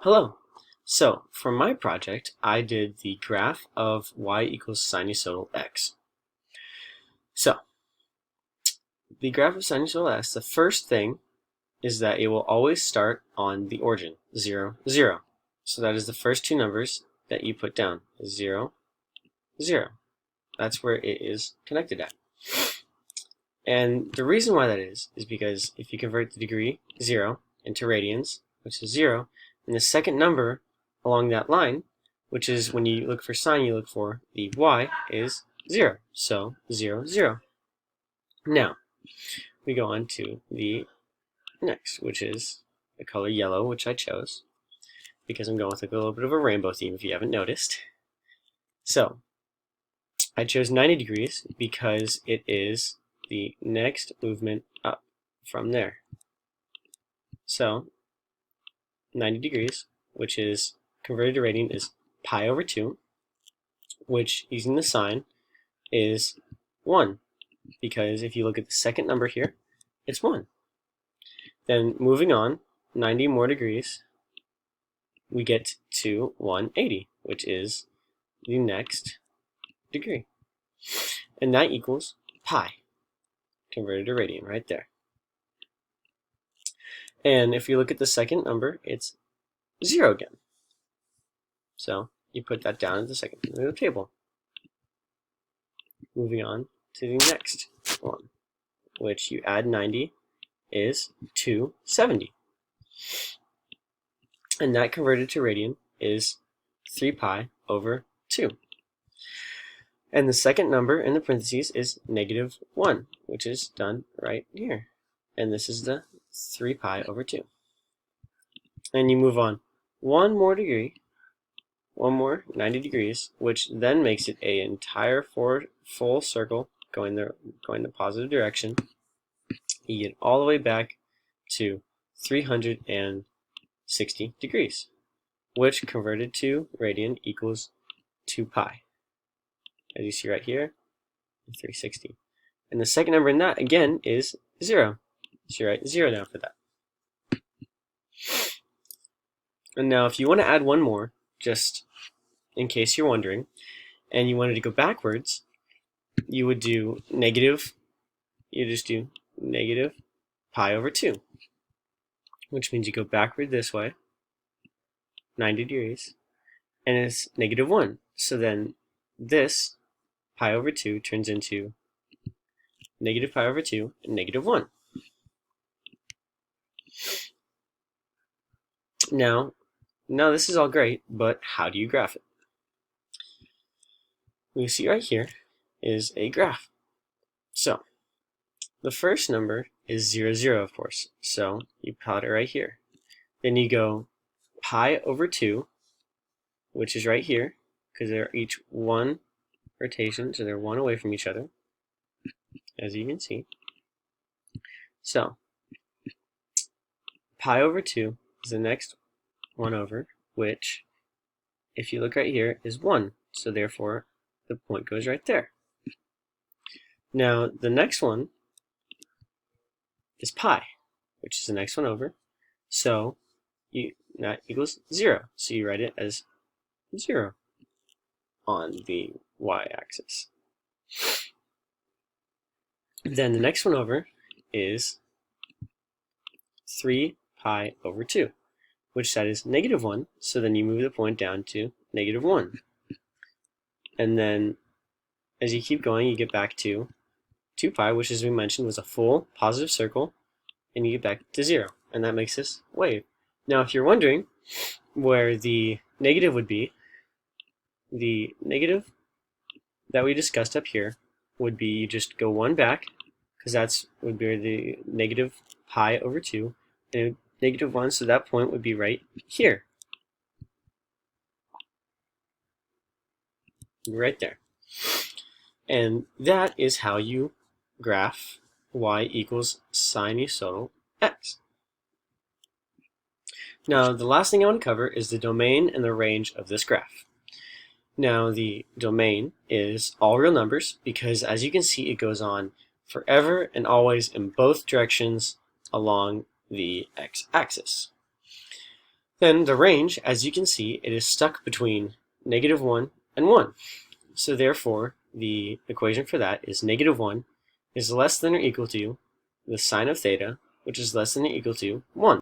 Hello. So, for my project, I did the graph of y equals sinusoidal x. So, the graph of sinusoidal x, the first thing is that it will always start on the origin, 0, 0. So that is the first two numbers that you put down, 0, 0. That's where it is connected at. And the reason why that is because if you convert the degree 0 into radians, which is 0, and the second number along that line, which is when you look for sine, you look for the y, is 0. So 0, 0. Now, we go on to the next, which is the color yellow, which I chose, because I'm going with a little bit of a rainbow theme if you haven't noticed. So, I chose 90 degrees because it is the next movement up from there. So, 90 degrees, which is converted to radian, is pi over 2, which, using the sign, is 1, because if you look at the second number here, it's 1. Then, moving on, 90 more degrees, we get to 180, which is the next degree. And that equals pi, converted to radian right there. And if you look at the second number, it's 0 again. So you put that down at the second end of the table. Moving on to the next one, which you add 90 is 270. And that converted to radian is 3 pi over 2. And the second number in the parentheses is -1, which is done right here. And this is the 3 pi over 2. And you move on one more degree, one more 90 degrees, which then makes it an entire full circle going the positive direction. You get all the way back to 360 degrees, which converted to radian equals 2 pi. As you see right here, 360. And the second number in that, again, is 0. So you write 0 down for that. And now if you want to add one more, just in case you're wondering, and you wanted to go backwards, you would do just do negative pi over 2, which means you go backward this way, 90 degrees, and it's -1. So then this pi over 2 turns into negative pi over 2 and -1. Now this is all great, but how do you graph it? We see right here is a graph. So the first number is 0, 0, of course. So you plot it right here. Then you go pi over 2, which is right here, because they're each one rotation, so they're one away from each other, as you can see. So pi over 2 is the next one over, which, if you look right here, is 1. So therefore, the point goes right there. Now, the next one is pi, which is the next one over. So that equals 0. So you write it as 0 on the y-axis. Then the next one over is 3 pi over 2, which that is -1. So then you move the point down to -1. And then as you keep going, you get back to 2 pi, which, as we mentioned, was a full positive circle, and you get back to 0. And that makes this wave. Now, if you're wondering where the negative would be, the negative that we discussed up here would be you just go one back, because that's would be the negative pi over 2, and -1, so that point would be right here. Right there. And that is how you graph y equals sinusoidal x. Now, the last thing I want to cover is the domain and the range of this graph. Now, the domain is all real numbers because, as you can see, it goes on forever and always in both directions along the x-axis. Then the range, as you can see, it is stuck between -1 and 1. So therefore, the equation for that is -1 is less than or equal to the sine of theta, which is less than or equal to 1.